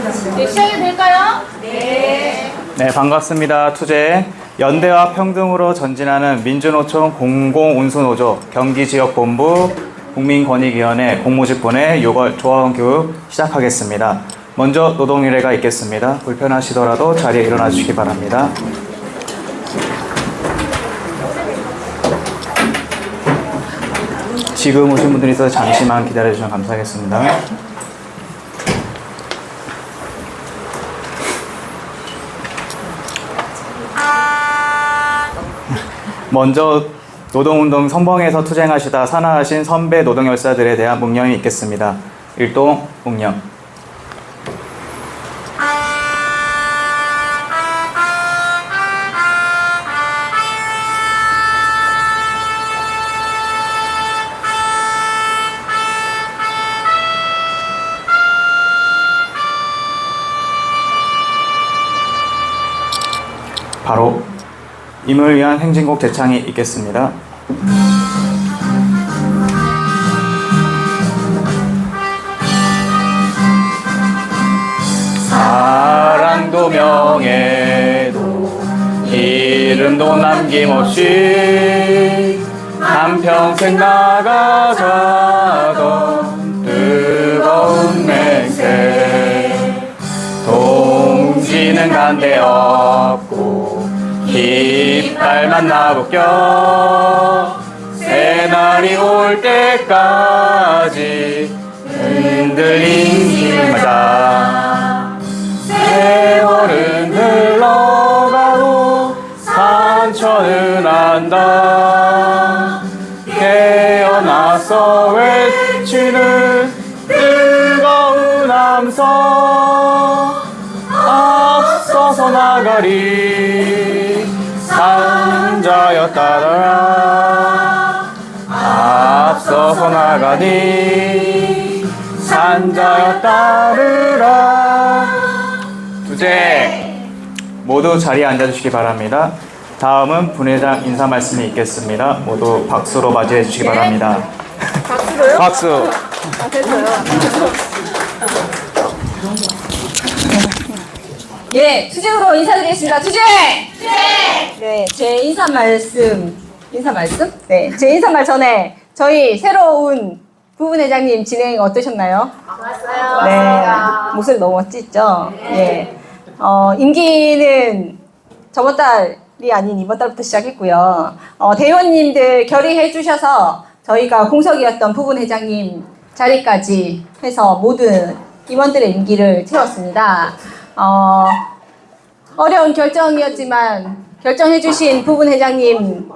네, 시작이 될까요? 네. 네, 반갑습니다. 투제 연대와 평등으로 전진하는 민주노총 공공운수노조 경기지역본부 국민권익위원회 공모집본의 6월 조합원 교육 시작하겠습니다. 먼저 노동의례가 있겠습니다. 불편하시더라도 자리에 일어나 주시기 바랍니다. 지금 오신 분들이 있어서 잠시만 기다려 주시면 감사하겠습니다. 먼저 노동운동 선봉에서 투쟁하시다 산화하신 선배 노동열사들에 대한 묵념이 있겠습니다. 일동 묵념. 바로 임을 위한 행진곡 제창이 있겠습니다. 사랑도 명예도 이름도 남김없이 한평생 나가자던 뜨거운 맹세 동지는 간대 없고 깃발만 나붙겨 새날이 올 때까지 흔들린 길마다 세월은 흘러가고 산천은 안다 깨어나서 외치는 뜨거운 함성 앞서서 나가리 산자였다더라 앞서서 나가니 산자였다더라. 투쟁 모두 자리에 앉아주시기 바랍니다. 다음은 분회장 인사 말씀이 있겠습니다. 모두 박수로 맞이해 주시기 바랍니다. 박수로요? 박수. 아, 됐어요. 예, 투쟁으로 인사드리겠습니다. 투쟁! 네, 제 인사 말씀? 네, 제 인사말 전에 저희 새로운 부분회장님 진행 어떠셨나요? 좋았어요. 네, 목소리 너무 멋지죠? 네. 임기는 저번 달이 아닌 이번 달부터 시작했고요. 대의원님들 결의해 주셔서 저희가 공석이었던 부분회장님 자리까지 해서 모든 임원들의 임기를 채웠습니다. 어려운 결정이었지만 결정해주신 부분회장님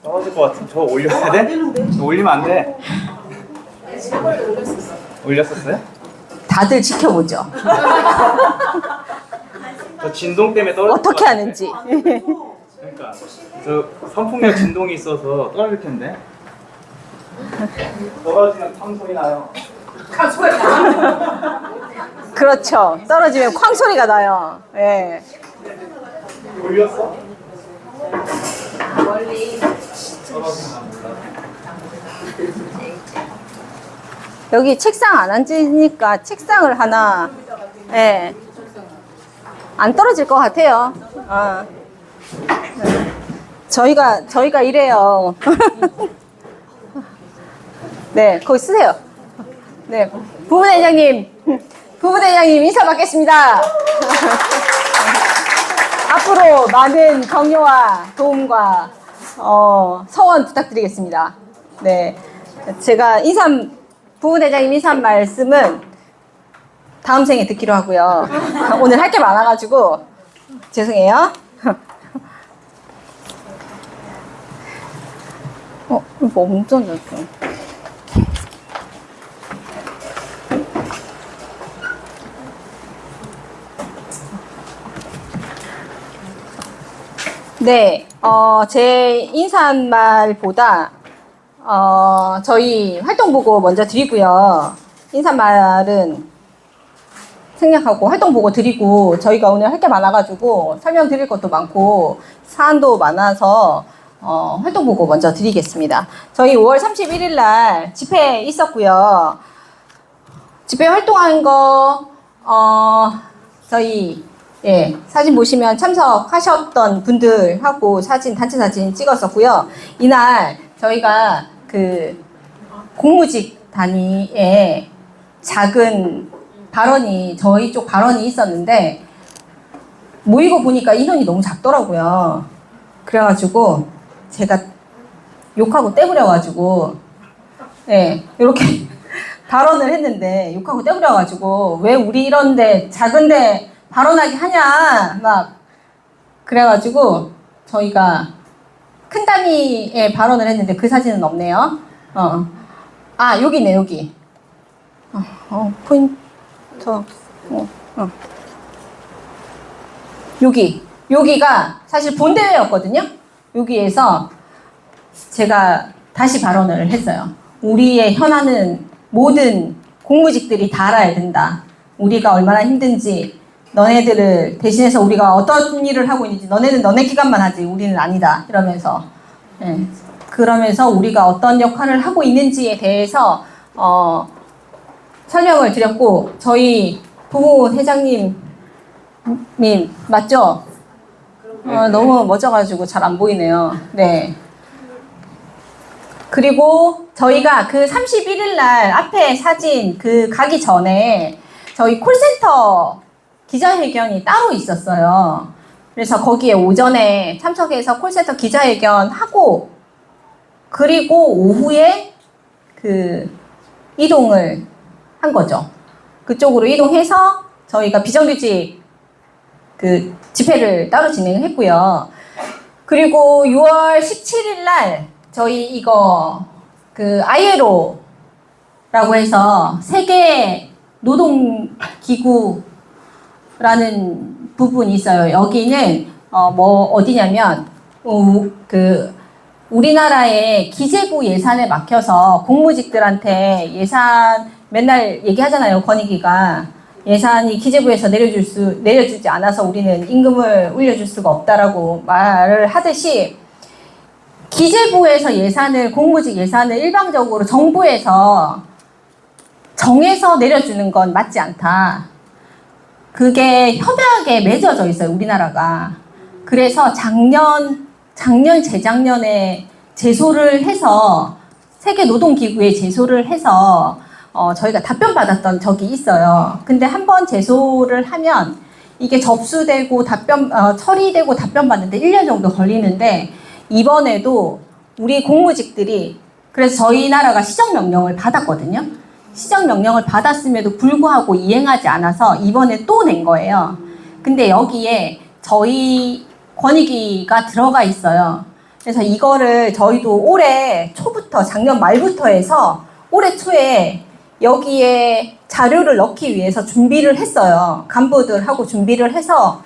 떨어질 것 같은데 저 올려야 돼? 올리면 안 돼. 올렸었어요? 다들 지켜보죠. 저 진동 때문에 떨어질 것 어떻게 같은데. 하는지. 그러니까 저 선풍력 진동이 있어서 떨어질 텐데. 떨어지면 쾅 소리 나요. 그렇죠. 떨어지면 쾅 소리가 나요. 예. 올렸어? 멀리. 여기 책상 안 앉으니까 책상을 하나, 예. 안 떨어질 것 같아요. 저희가 이래요. 네, 거기 쓰세요. 네, 부분회장님 인사 받겠습니다. 앞으로 많은 격려와 도움과 서원 부탁드리겠습니다. 네, 제가 부분회장님 인사 말씀은 다음 생에 듣기로 하고요. 오늘 할 게 많아가지고 죄송해요. 이거 엄청 좋죠. 네, 제 인사말보다 저희 활동보고 먼저 드리고요. 인사말은 생략하고 활동보고 드리고 저희가 오늘 할 게 많아가지고 설명드릴 것도 많고 사안도 많아서 활동보고 먼저 드리겠습니다. 저희 5월 31일 날 집회 있었고요. 집회 활동한 거 저희, 예, 사진 보시면 참석하셨던 분들하고 단체 사진 찍었었고요. 이날 저희가 그 공무직 단위에 작은 발언이, 저희 쪽 발언이 있었는데, 모이고 보니까 인원이 너무 작더라고요. 그래가지고, 제가 욕하고 떼부려가지고, 예, 이렇게 발언을 했는데, 욕하고 떼부려가지고, 왜 우리 이런데, 작은데 발언하게 하냐, 막, 그래가지고, 저희가 큰 단위의 발언을 했는데, 그 사진은 없네요. 여기네, 여기. 포인터, 여기가 사실 본대회였거든요. 여기에서 제가 다시 발언을 했어요. 우리의 현안은 모든 공무직들이 다 알아야 된다. 우리가 얼마나 힘든지, 너네들을 대신해서 우리가 어떤 일을 하고 있는지, 너네는 너네 기관만 하지, 우리는 아니다. 이러면서, 예. 그러면서 우리가 어떤 역할을 하고 있는지에 대해서 설명을 드렸고, 저희 부문 회장님 맞죠? 너무 멋져가지고 잘 안 보이네요. 네. 그리고 저희가 그 31일 날 앞에 사진 가기 전에 저희 콜센터 기자회견이 따로 있었어요. 그래서 거기에 오전에 참석해서 콜센터 기자회견 하고, 그리고 오후에 이동을 한 거죠. 그쪽으로 이동해서 저희가 비정규직 집회를 따로 진행했고요. 그리고 6월 17일 날 저희 이거 ILO라고 해서 세계 노동기구라는 부분이 있어요. 여기는 어디냐면 우리나라의 기재부 예산에 막혀서 공무직들한테 예산 맨날 얘기하잖아요. 권익위가 예산이 기재부에서 내려주지 않아서 우리는 임금을 올려줄 수가 없다라고 말을 하듯이, 기재부에서 공무직 예산을 일방적으로 정부에서 정해서 내려주는 건 맞지 않다. 그게 협약에 맺어져 있어요, 우리나라가. 그래서 재작년에 제소를 해서, 세계노동기구에 제소를 해서 저희가 답변 받았던 적이 있어요. 근데 한번 제소를 하면 이게 접수되고 처리되고 답변 받는데 1년 정도 걸리는데, 이번에도 우리 공무직들이, 그래서 저희 나라가 시정명령을 받았거든요. 시정명령을 받았음에도 불구하고 이행하지 않아서 이번에 또 낸 거예요. 근데 여기에 저희 권익위가 들어가 있어요. 그래서 이거를 저희도 올해 초부터, 작년 말부터 해서 올해 초에 여기에 자료를 넣기 위해서 준비를 했어요. 간부들하고 준비를 해서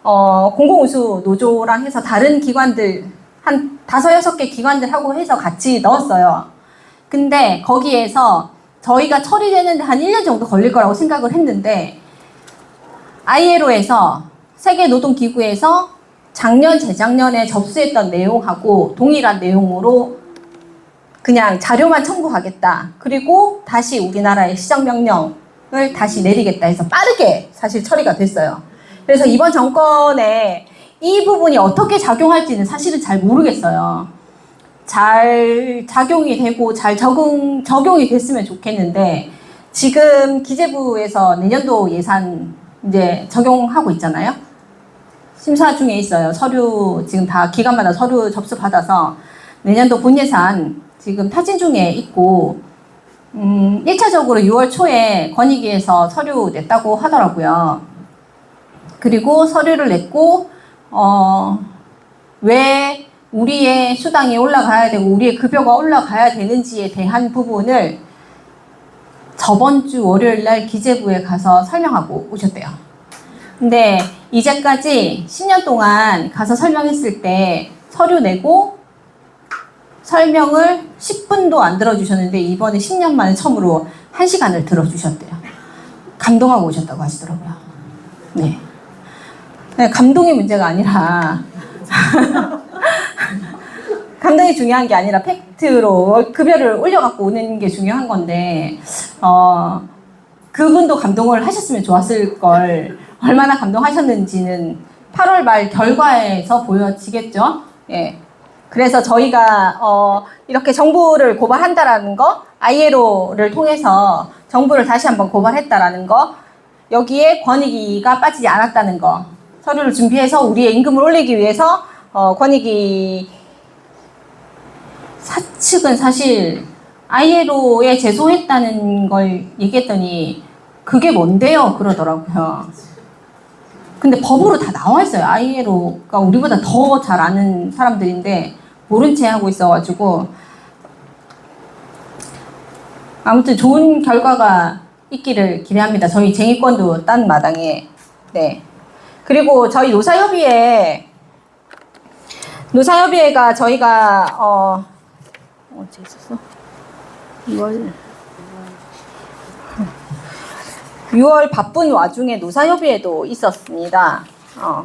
공공운수 노조랑 해서 다른 기관들 한 5-6개 기관들하고 해서 같이 넣었어요. 근데 거기에서 저희가 처리되는데 한 1년 정도 걸릴 거라고 생각을 했는데, ILO에서 세계노동기구에서 재작년에 접수했던 내용하고 동일한 내용으로 그냥 자료만 첨부하겠다. 그리고 다시 우리나라의 시정명령을 다시 내리겠다 해서 빠르게 사실 처리가 됐어요. 그래서 이번 정권에 이 부분이 어떻게 작용할지는 사실은 잘 모르겠어요. 잘 작용이 되고 잘 적용이 됐으면 좋겠는데, 지금 기재부에서 내년도 예산 이제 적용하고 있잖아요. 심사 중에 있어요. 서류 지금 다 기관마다 서류 접수 받아서 내년도 본예산 지금 타진 중에 있고, 1차적으로 6월 초에 권익위에서 서류 냈다고 하더라고요. 그리고 서류를 냈고, 왜 우리의 수당이 올라가야 되고 우리의 급여가 올라가야 되는지에 대한 부분을 저번 주 월요일 날 기재부에 가서 설명하고 오셨대요. 근데 이제까지 10년 동안 가서 설명했을 때 서류 내고 설명을 10분도 안 들어주셨는데, 이번에 10년 만에 처음으로 1시간을 들어주셨대요. 감동하고 오셨다고 하시더라고요. 네. 감동이 문제가 아니라 감동이 중요한 게 아니라 팩트로 급여를 올려갖고 오는 게 중요한 건데, 그분도 감동을 하셨으면 좋았을 걸. 얼마나 감동하셨는지는 8월 말 결과에서 보여지겠죠. 예. 그래서 저희가 이렇게 정부를 고발한다라는 거, ILO를 통해서 정부를 다시 한번 고발했다라는 거, 여기에 권익위가 빠지지 않았다는 거, 서류를 준비해서 우리의 임금을 올리기 위해서 권익위 사측은 사실 ILO에 제소했다는 걸 얘기했더니 그게 뭔데요? 그러더라고요. 근데 법으로 다 나와 있어요. ILO가 우리보다 더 잘 아는 사람들인데 모른 채 하고 있어가지고 아무튼 좋은 결과가 있기를 기대합니다. 저희 쟁의권도 딴 마당에. 네. 그리고 저희 노사협의회가 저희가 언제 있었어? 6월 바쁜 와중에 노사협의회도 있었습니다.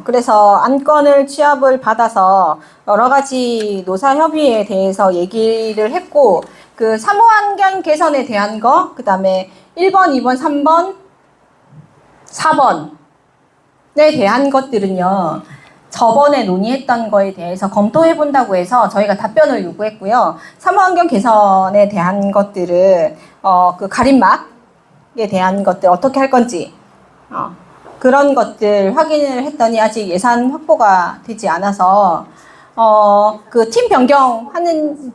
그래서 안건을 취합을 받아서 여러 가지 노사협의회에 대해서 얘기를 했고, 그 사무환경 개선에 대한 거, 그 다음에 1번, 2번, 3번, 4번에 대한 것들은요, 저번에 논의했던 거에 대해서 검토해 본다고 해서 저희가 답변을 요구했고요. 사무환경 개선에 대한 것들은 그 가림막에 대한 것들 어떻게 할 건지 그런 것들 확인을 했더니 아직 예산 확보가 되지 않아서 그 팀 변경하는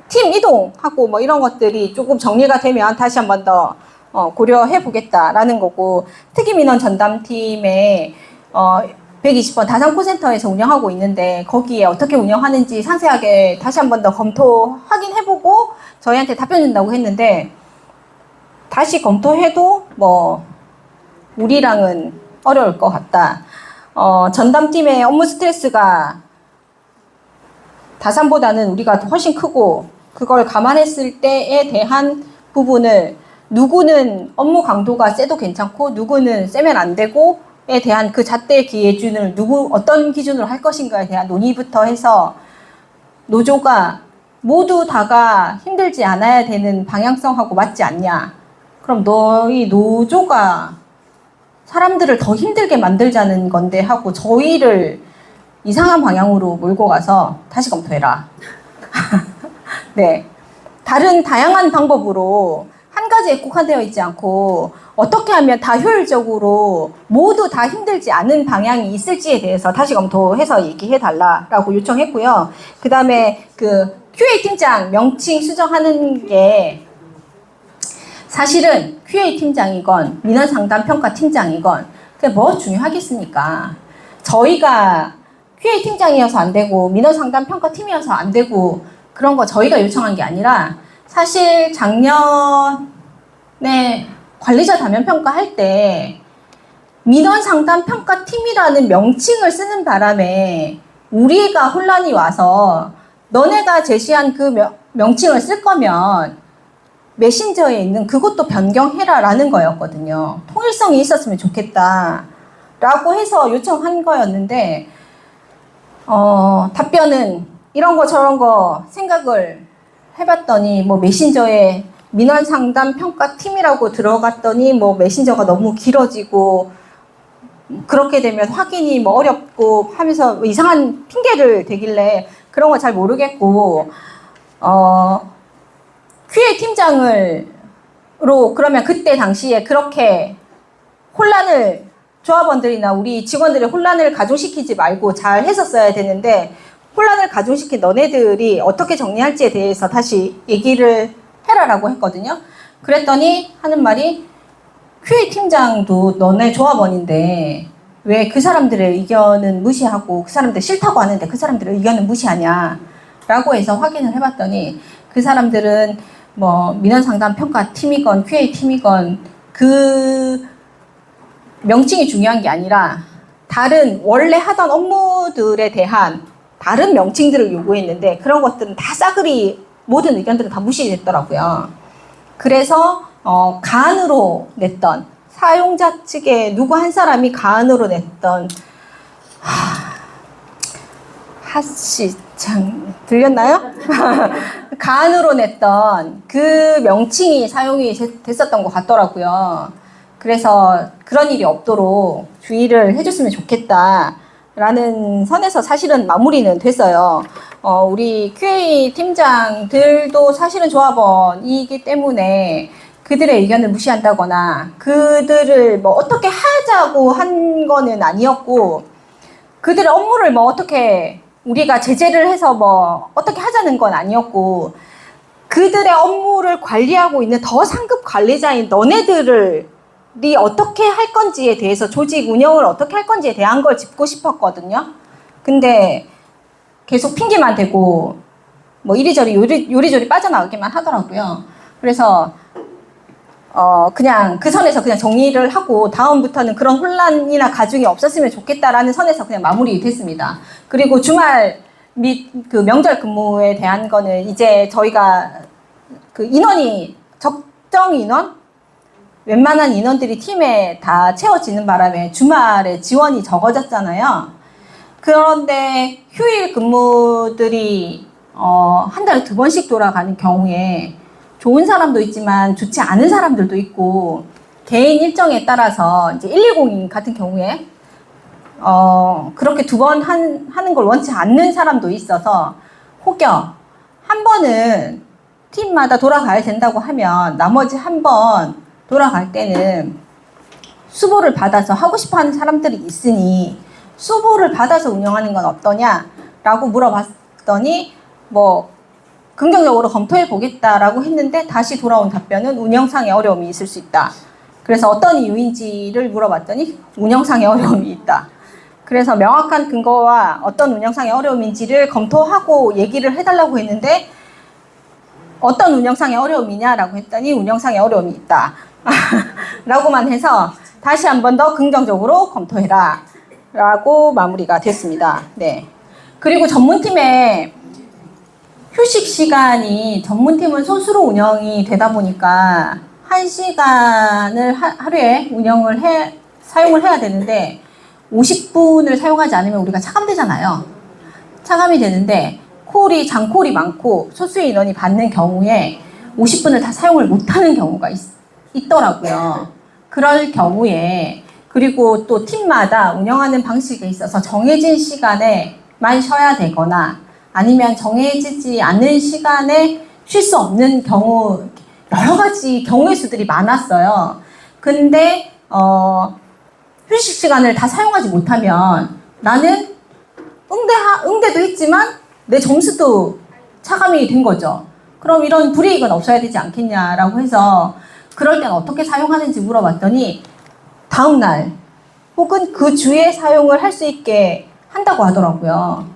팀 이동하고 뭐 이런 것들이 조금 정리가 되면 다시 한 번 더 고려해 보겠다라는 거고, 특임인원 전담팀에 120번 다산콜센터에서 운영하고 있는데 거기에 어떻게 운영하는지 상세하게 다시 한 번 더 검토 확인해보고 저희한테 답변 준다고 했는데, 다시 검토해도 뭐 우리랑은 어려울 것 같다. 전담팀의 업무 스트레스가 다산보다는 우리가 훨씬 크고, 그걸 감안했을 때에 대한 부분을 누구는 업무 강도가 세도 괜찮고 누구는 세면 안 되고 에 대한 그 잣대 기준을 어떤 기준으로 할 것인가에 대한 논의부터 해서 노조가 모두 다가 힘들지 않아야 되는 방향성하고 맞지 않냐. 그럼 너희 노조가 사람들을 더 힘들게 만들자는 건데 하고 저희를 이상한 방향으로 몰고 가서 다시 검토해라. 네. 다양한 방법으로 한 가지에 국한되어 있지 않고 어떻게 하면 다 효율적으로 모두 다 힘들지 않은 방향이 있을지에 대해서 다시 검토해서 얘기해 달라라고 요청했고요. 그 다음에 그 QA 팀장 명칭 수정하는 게 사실은 QA 팀장이건 민원 상담 평가 팀장이건 그게 뭐 중요하겠습니까? 저희가 QA 팀장이어서 안 되고 민원 상담 평가 팀이어서 안 되고 그런 거 저희가 요청한 게 아니라, 사실 작년에 관리자 다면 평가할 때 민원 상담 평가 팀이라는 명칭을 쓰는 바람에 우리가 혼란이 와서 너네가 제시한 그 명칭을 쓸 거면 메신저에 있는 그것도 변경해라 라는 거였거든요. 통일성이 있었으면 좋겠다 라고 해서 요청한 거였는데 답변은 이런 거 저런 거 생각을 해봤더니 뭐 메신저에 민원 상담 평가 팀이라고 들어갔더니 뭐 메신저가 너무 길어지고 그렇게 되면 확인이 뭐 어렵고 하면서 뭐 이상한 핑계를 대길래 그런 거 잘 모르겠고, QA 팀장으로 그러면 그때 당시에 그렇게 혼란을 조합원들이나 우리 직원들의 혼란을 가중시키지 말고 잘 했었어야 되는데, 혼란을 가중시킨 너네들이 어떻게 정리할지에 대해서 다시 얘기를 해라라고 했거든요. 그랬더니 하는 말이 QA 팀장도 너네 조합원인데 왜 그 사람들의 의견은 무시하고 그 사람들 싫다고 하는데 그 사람들의 의견은 무시하냐 라고 해서 확인을 해봤더니 그 사람들은 뭐 민원 상담 평가 팀이건 QA 팀이건 그 명칭이 중요한 게 아니라 다른 원래 하던 업무들에 대한 다른 명칭들을 요구했는데 그런 것들은 다 싸그리 모든 의견들은 다 무시됐더라고요. 그래서 가안으로 냈던, 사용자 측에 누구 한 사람이 가안으로 냈던 하씨 참 들렸나요? 간으로 냈던 그 명칭이 사용이 됐었던 것 같더라고요. 그래서 그런 일이 없도록 주의를 해줬으면 좋겠다라는 선에서 사실은 마무리는 됐어요. 우리 QA 팀장들도 사실은 조합원이기 때문에 그들의 의견을 무시한다거나 그들을 뭐 어떻게 하자고 한 거는 아니었고, 그들의 업무를 뭐 어떻게 우리가 제재를 해서 뭐 어떻게 하자는 건 아니었고, 그들의 업무를 관리하고 있는 더 상급 관리자인 너네들이 어떻게 할 건지에 대해서, 조직 운영을 어떻게 할 건지에 대한 걸 짚고 싶었거든요. 근데 계속 핑계만 대고 뭐 이리저리 요리조리 빠져나가기만 하더라고요. 그래서 그냥 그 선에서 그냥 정리를 하고 다음부터는 그런 혼란이나 가중이 없었으면 좋겠다라는 선에서 그냥 마무리 됐습니다. 그리고 주말 및 그 명절 근무에 대한 거는 이제 저희가 그 인원이 적정 인원? 웬만한 인원들이 팀에 다 채워지는 바람에 주말에 지원이 적어졌잖아요. 그런데 휴일 근무들이 한 달에 2번씩 돌아가는 경우에 좋은 사람도 있지만 좋지 않은 사람들도 있고, 개인 일정에 따라서 이제 120 같은 경우에 그렇게 2번 하는 걸 원치 않는 사람도 있어서, 혹여 한 번은 팀마다 돌아가야 된다고 하면 나머지 한 번 돌아갈 때는 수보를 받아서 하고 싶어하는 사람들이 있으니 수보를 받아서 운영하는 건 어떠냐라고 물어봤더니 뭐 긍정적으로 검토해 보겠다라고 했는데, 다시 돌아온 답변은 운영상의 어려움이 있을 수 있다. 그래서 어떤 이유인지를 물어봤더니 운영상의 어려움이 있다. 그래서 명확한 근거와 어떤 운영상의 어려움인지를 검토하고 얘기를 해달라고 했는데, 어떤 운영상의 어려움이냐라고 했더니 운영상의 어려움이 있다 라고만 해서 다시 한 번 더 긍정적으로 검토해라 라고 마무리가 됐습니다. 네. 그리고 전문팀의 휴식 시간이, 전문팀은 소수로 운영이 되다 보니까 1시간을 하루에 사용을 해야 되는데 50분을 사용하지 않으면 우리가 차감되잖아요. 차감이 되는데 장콜이 많고 소수의 인원이 받는 경우에 50분을 다 사용을 못하는 경우가 있더라고요. 그럴 경우에, 그리고 또 팀마다 운영하는 방식에 있어서 정해진 시간에만 쉬어야 되거나 아니면 정해지지 않는 시간에 쉴 수 없는 경우, 여러 가지 경우의 수들이 많았어요. 근데 휴식 시간을 다 사용하지 못하면 나는 응대도 했지만 내 점수도 차감이 된 거죠. 그럼 이런 불이익은 없어야 되지 않겠냐라고 해서, 그럴 땐 어떻게 사용하는지 물어봤더니 다음 날 혹은 그 주에 사용을 할 수 있게 한다고 하더라고요.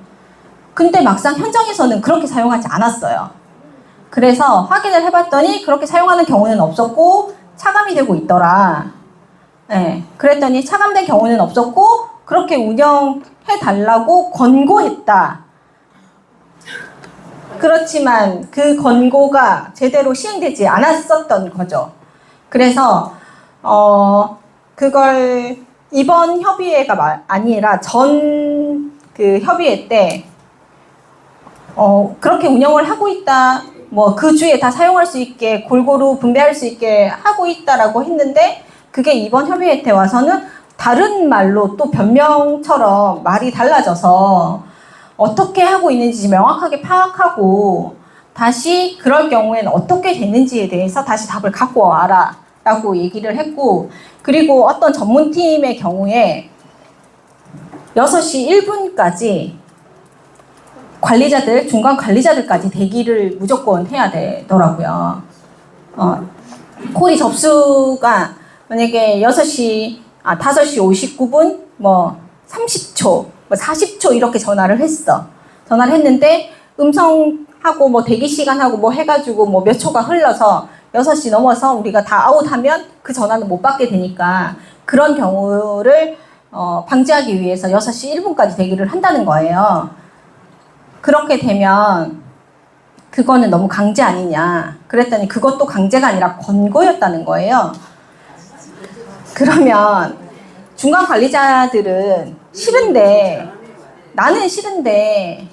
근데 막상 현장에서는 그렇게 사용하지 않았어요. 그래서 확인을 해봤더니 그렇게 사용하는 경우는 없었고 차감이 되고 있더라. 네, 그랬더니 차감된 경우는 없었고 그렇게 운영해달라고 권고했다. 그렇지만 그 권고가 제대로 시행되지 않았었던 거죠. 그래서 그걸 이번 협의회가 아니라 전 그 협의회 때 그렇게 운영을 하고 있다, 뭐 그 주에 다 사용할 수 있게 골고루 분배할 수 있게 하고 있다라고 했는데, 그게 이번 협의회 때 와서는 다른 말로 또 변명처럼 말이 달라져서 어떻게 하고 있는지 명확하게 파악하고 다시 그럴 경우에는 어떻게 되는지에 대해서 다시 답을 갖고 와라 라고 얘기를 했고, 그리고 어떤 전문팀의 경우에 6시 1분까지 중간 관리자들까지 대기를 무조건 해야 되더라고요. 콜이 접수가 만약에 5시 59분, 뭐 30초, 뭐 40초 이렇게 전화를 했는데 음성하고 뭐 대기 시간하고 뭐 해가지고 뭐 몇 초가 흘러서 6시 넘어서 우리가 다 아웃하면 그 전화는 못 받게 되니까, 그런 경우를 방지하기 위해서 6시 1분까지 대기를 한다는 거예요. 그렇게 되면 그거는 너무 강제 아니냐. 그랬더니 그것도 강제가 아니라 권고였다는 거예요. 그러면 중간 관리자들은 싫은데 나는 싫은데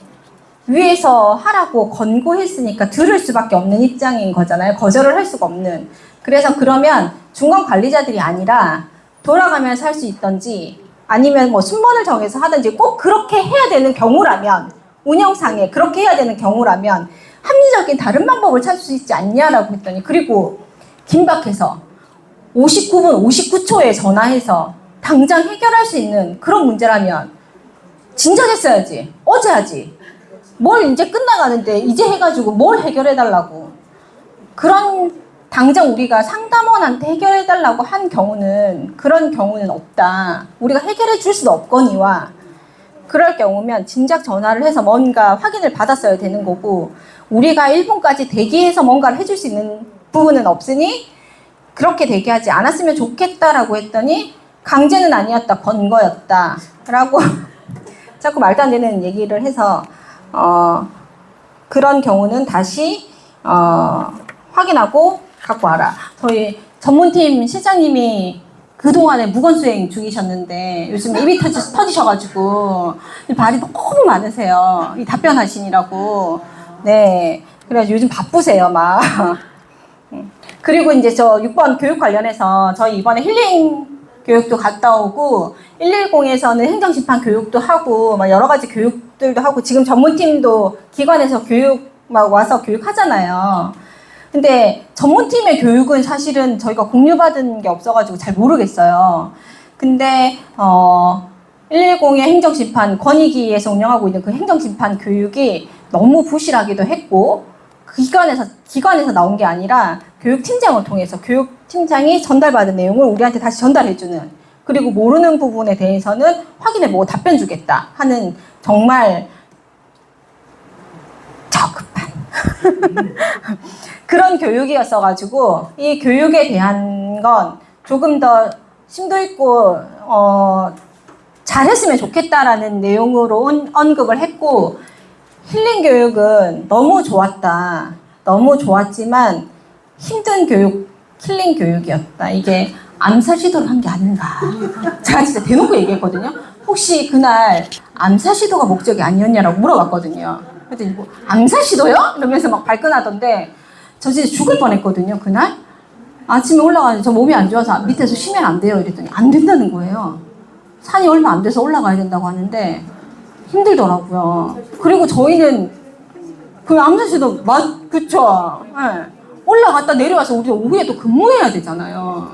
위에서 하라고 권고했으니까 들을 수밖에 없는 입장인 거잖아요. 거절을 할 수가 없는. 그래서 그러면 중간 관리자들이 아니라 돌아가면서 할 수 있던지 아니면 뭐 순번을 정해서 하든지 꼭 그렇게 해야 되는 경우라면 운영상에 그렇게 해야 되는 경우라면 합리적인 다른 방법을 찾을 수 있지 않냐라고 했더니 그리고 긴박해서 59분 59초에 전화해서 당장 해결할 수 있는 그런 문제라면 진작 했어야지. 어제 하지. 뭘 이제 끝나가는데 이제 해가지고 뭘 해결해달라고. 그런 당장 우리가 상담원한테 해결해달라고 한 경우는 그런 경우는 없다. 우리가 해결해 줄 수도 없거니와 그럴 경우면 진작 전화를 해서 뭔가 확인을 받았어야 되는 거고 우리가 1분까지 대기해서 뭔가를 해줄 수 있는 부분은 없으니 그렇게 대기하지 않았으면 좋겠다라고 했더니 강제는 아니었다. 권고였다. 라고 자꾸 말도 안 되는 얘기를 해서 그런 경우는 다시 확인하고 갖고 와라. 저희 전문팀 실장님이 그동안에 무건수행 중이셨는데 요즘 입이 터지셔가지고 말이 너무 많으세요. 이 답변하시느라고. 네. 그래서 요즘 바쁘세요, 막. 그리고 이제 저 6번 교육 관련해서 저희 이번에 힐링 교육도 갔다 오고 110에서는 행정심판 교육도 하고 막 여러 가지 교육들도 하고 지금 전문팀도 기관에서 교육 막 와서 교육하잖아요. 근데 전문팀의 교육은 사실은 저희가 공유받은 게 없어가지고 잘 모르겠어요. 근데 110의 행정심판 권익위에서 운영하고 있는 그 행정심판 교육이 너무 부실하기도 했고 그 기관에서 나온 게 아니라 교육팀장을 통해서 교육팀장이 전달받은 내용을 우리한테 다시 전달해주는 그리고 모르는 부분에 대해서는 확인해보고 답변 주겠다 하는 정말 저급한 그런 교육이었어가지고 이 교육에 대한 건 조금 더 심도 있고 잘했으면 좋겠다라는 내용으로 언급을 했고 힐링 교육은 너무 좋았다. 너무 좋았지만 힘든 교육, 힐링 교육이었다. 이게 암살 시도를 한 게 아닌가. 제가 진짜 대놓고 얘기했거든요. 혹시 그날 암살 시도가 목적이 아니었냐라고 물어봤거든요. 그랬더니 뭐 암살 시도요? 이러면서 막 발끈하던데 저 진짜 죽을 뻔했거든요. 그날 아침에 올라가서 저 몸이 안 좋아서 밑에서 쉬면 안 돼요. 이랬더니 안 된다는 거예요. 산이 얼마 안 돼서 올라가야 된다고 하는데 힘들더라고요. 그리고 저희는 그 암살시도 그쵸? 네. 올라갔다 내려와서 우리 오후에 또 근무해야 되잖아요.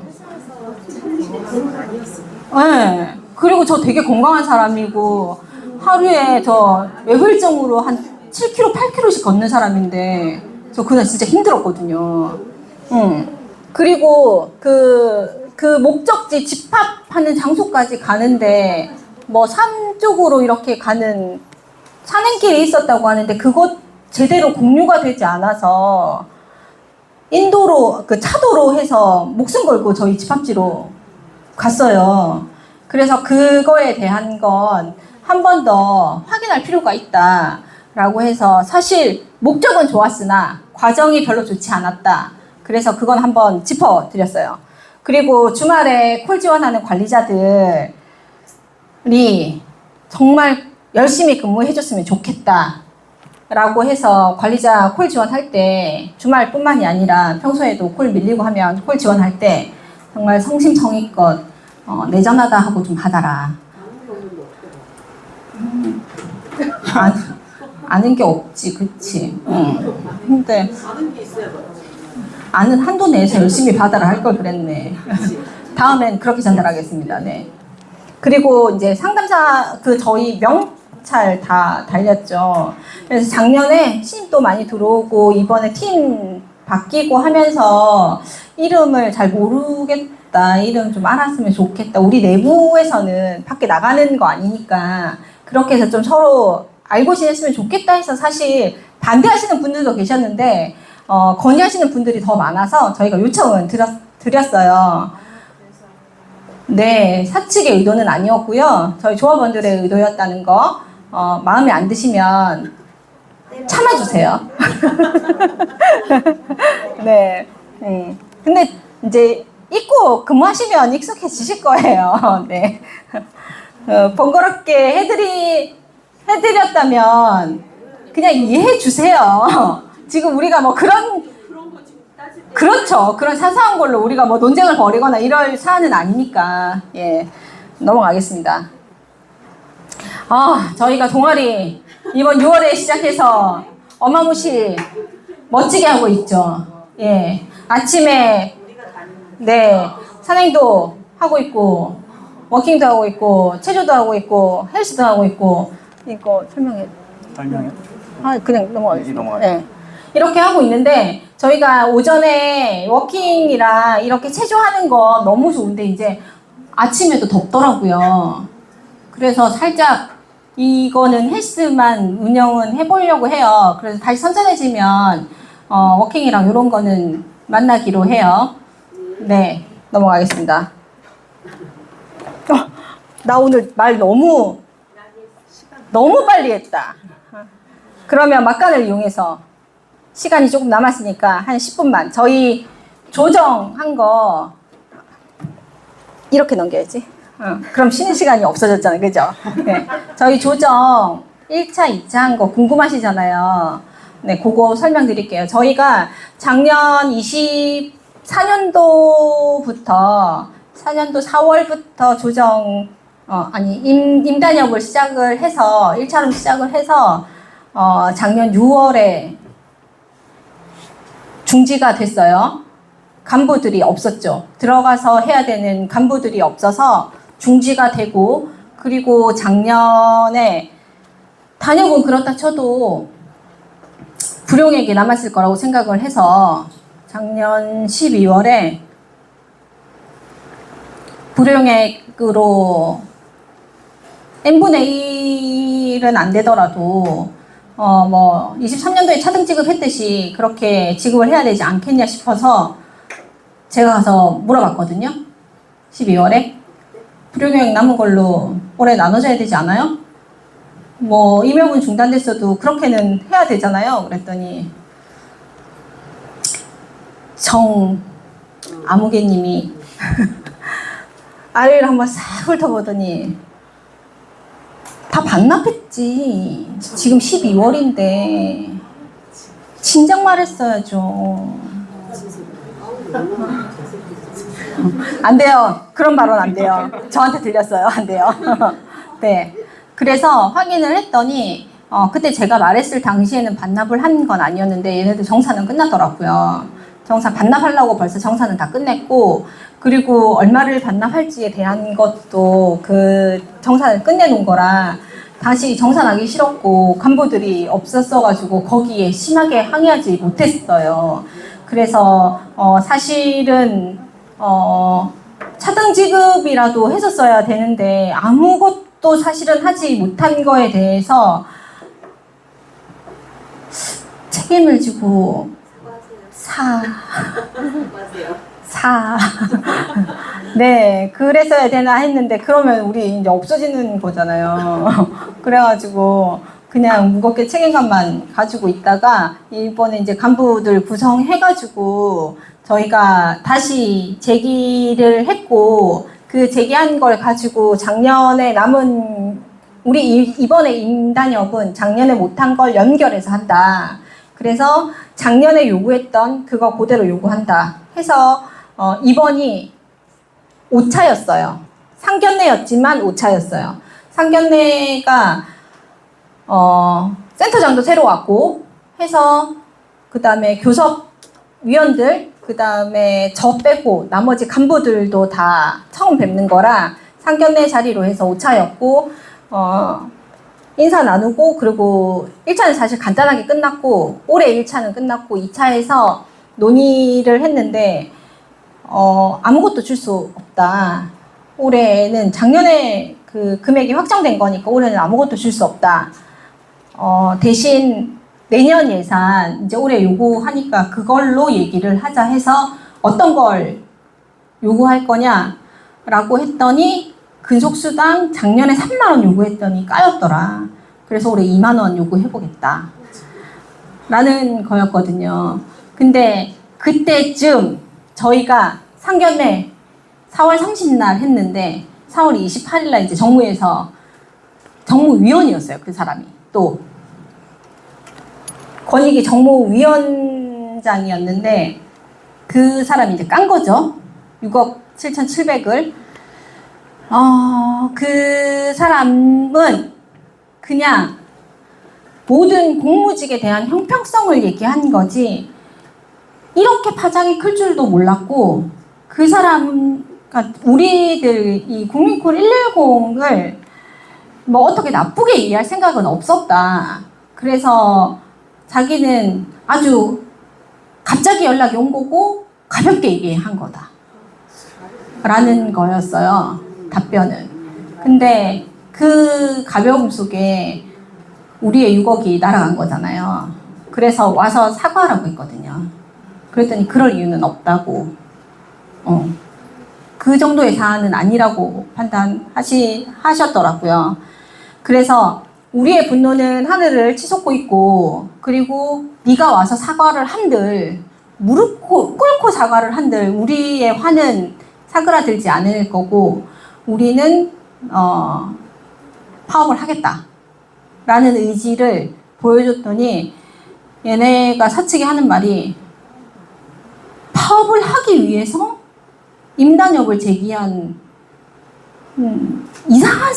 네. 그리고 저 되게 건강한 사람이고 하루에 저 외혈증으로 한 7km, 8km씩 걷는 사람인데 저 그날 진짜 힘들었거든요. 그리고 그 목적지 집합하는 장소까지 가는데 뭐 산 쪽으로 이렇게 가는 산행길이 있었다고 하는데 그것 제대로 공유가 되지 않아서 인도로 그 차도로 해서 목숨 걸고 저희 집합지로 갔어요. 그래서 그거에 대한 건 한 번 더 확인할 필요가 있다라고 해서 사실 목적은 좋았으나 과정이 별로 좋지 않았다. 그래서 그건 한번 짚어드렸어요. 그리고 주말에 콜 지원하는 관리자들이 정말 열심히 근무해줬으면 좋겠다. 라고 해서 관리자 콜 지원할 때 주말뿐만이 아니라 평소에도 콜 밀리고 하면 콜 지원할 때 정말 성심성의껏 내전하다 하고 좀 받아라. 아는 게 없지, 그치? 근데 아는 한도 내에서 열심히 받아라 할 걸 그랬네. 다음엔 그렇게 전달하겠습니다. 네. 그리고 이제 상담사 저희 명찰 다 달렸죠. 그래서 작년에 신입도 많이 들어오고 이번에 팀 바뀌고 하면서 이름을 잘 모르겠다. 이름 좀 알았으면 좋겠다. 우리 내부에서는 밖에 나가는 거 아니니까 그렇게 해서 좀 서로 알고 지냈으면 좋겠다 해서 사실 반대하시는 분들도 계셨는데 건의하시는 분들이 더 많아서 저희가 요청은 드렸어요. 네, 사측의 의도는 아니었고요. 저희 조합원들의 의도였다는 거 마음에 안 드시면 참아주세요. 네. 근데 이제 잊고 근무하시면 익숙해지실 거예요. 네. 번거롭게 해드렸다면 그냥 이해해 주세요. 지금 우리가 뭐 그렇죠. 그런 사소한 걸로 우리가 뭐 논쟁을 벌이거나 이럴 사안은 아니니까. 예. 넘어가겠습니다. 저희가 동아리 이번 6월에 시작해서 어마무시 멋지게 하고 있죠. 예. 아침에 네, 산행도 하고 있고, 워킹도 하고 있고, 체조도 하고 있고, 헬스도 하고 있고, 이거 설명해. 그냥 넘어가겠습니다. 네. 이렇게 하고 있는데, 저희가 오전에 워킹이랑 이렇게 체조하는 거 너무 좋은데, 이제 아침에도 덥더라고요. 그래서 살짝 이거는 헬스만 운영은 해보려고 해요. 그래서 다시 선선해지면, 워킹이랑 이런 거는 만나기로 해요. 네, 넘어가겠습니다. 나 오늘 말 너무 빨리 했다. 그러면 막간을 이용해서 시간이 조금 남았으니까 한 10분만 저희 조정한 거 이렇게 넘겨야지. 그럼 쉬는 시간이 없어졌잖아요. 그죠? 네. 저희 조정 1차, 2차 한 거 궁금하시잖아요. 네, 그거 설명드릴게요. 저희가 작년 24년도 4월부터 조정, 임단협을 시작을 해서, 1차로 시작을 해서, 작년 6월에 중지가 됐어요. 간부들이 없었죠. 들어가서 해야 되는 간부들이 없어서 중지가 되고, 그리고 작년에 단협은 그렇다 쳐도 불용액이 남았을 거라고 생각을 해서 작년 12월에 불용액으로 n분의 1은 안 되더라도 23년도에 차등 지급했듯이 그렇게 지급을 해야 되지 않겠냐 싶어서 제가 가서 물어봤거든요. 12월에 불용액 남은 걸로 올해 나눠줘야 되지 않아요? 임용은 중단됐어도 그렇게는 해야 되잖아요. 그랬더니 아무개님이 아래를 한번 싹 훑어보더니 다 반납했지. 지금 12월인데 진작 말했어야죠. 안 돼요. 그런 발언 안 돼요. 저한테 들렸어요. 안 돼요. 네. 그래서 확인을 했더니 그때 제가 말했을 당시에는 반납을 한 건 아니었는데 얘네들 정산은 끝났더라고요. 정산 반납하려고 벌써 정산은 다 끝냈고, 그리고 얼마를 반납할지에 대한 것도 그 정산을 끝내놓은 거라 다시 정산하기 싫었고 간부들이 없었어가지고 거기에 심하게 항의하지 못했어요. 그래서 사실은 차등 지급이라도 했었어야 되는데 아무것도 사실은 하지 못한 거에 대해서 책임을 지고 네, 그랬어야 되나 했는데 그러면 우리 이제 없어지는 거잖아요. 그래가지고 그냥 무겁게 책임감만 가지고 있다가 이번에 이제 간부들 구성해가지고 저희가 다시 제기를 했고, 그 제기한 걸 가지고 작년에 남은 우리 이번에 임단협은 작년에 못한 걸 연결해서 한다. 그래서 작년에 요구했던 그거 그대로 요구한다 해서 이번이 5차였어요. 상견례였지만 5차였어요. 상견례가 센터장도 새로 왔고 해서 그 다음에 교섭위원들, 그 다음에 저 빼고 나머지 간부들도 다 처음 뵙는 거라 상견례 자리로 해서 5차였고 인사 나누고, 그리고 1차는 사실 간단하게 끝났고 올해 1차는 끝났고 2차에서 논의를 했는데 아무것도 줄 수 없다. 올해는 작년에 그 금액이 확정된 거니까 올해는 아무것도 줄 수 없다. 대신 내년 예산 이제 올해 요구하니까 그걸로 얘기를 하자 해서 어떤 걸 요구할 거냐라고 했더니 근속수당 작년에 3만 원 요구했더니 까였더라. 그래서 올해 2만 원 요구해보겠다 라는 거였거든요. 근데 그때쯤 저희가 상견례 4월 30날 했는데 4월 28일 날 이제 정무에서 정무위원이었어요. 그 사람이. 또 권익위 정무위원장이었는데 그 사람이 이제 깐 거죠. 6억 7,700을. 그 사람은 그냥 모든 공무직에 대한 형평성을 얘기한 거지 이렇게 파장이 클 줄도 몰랐고 그 사람, 그러니까 우리들 이 국민콜 110을 뭐 어떻게 나쁘게 이해할 생각은 없었다. 그래서 자기는 아주 갑자기 연락이 온 거고 가볍게 얘기한 거다. 라는 거였어요. 답변은. 근데 그 가벼움 속에 우리의 6억이 날아간 거잖아요. 그래서 와서 사과하라고 했거든요. 그랬더니 그럴 이유는 없다고. 그 정도의 사안은 아니라고 하셨더라고요. 그래서 우리의 분노는 하늘을 치솟고 있고, 그리고 네가 와서 사과를 한들, 무릎 꿇고 사과를 한들 우리의 화는 사그라들지 않을 거고, 우리는 파업을 하겠다라는 의지를 보여줬더니 얘네가 사측이 하는 말이 파업을 하기 위해서 임단협을 제기한 이상한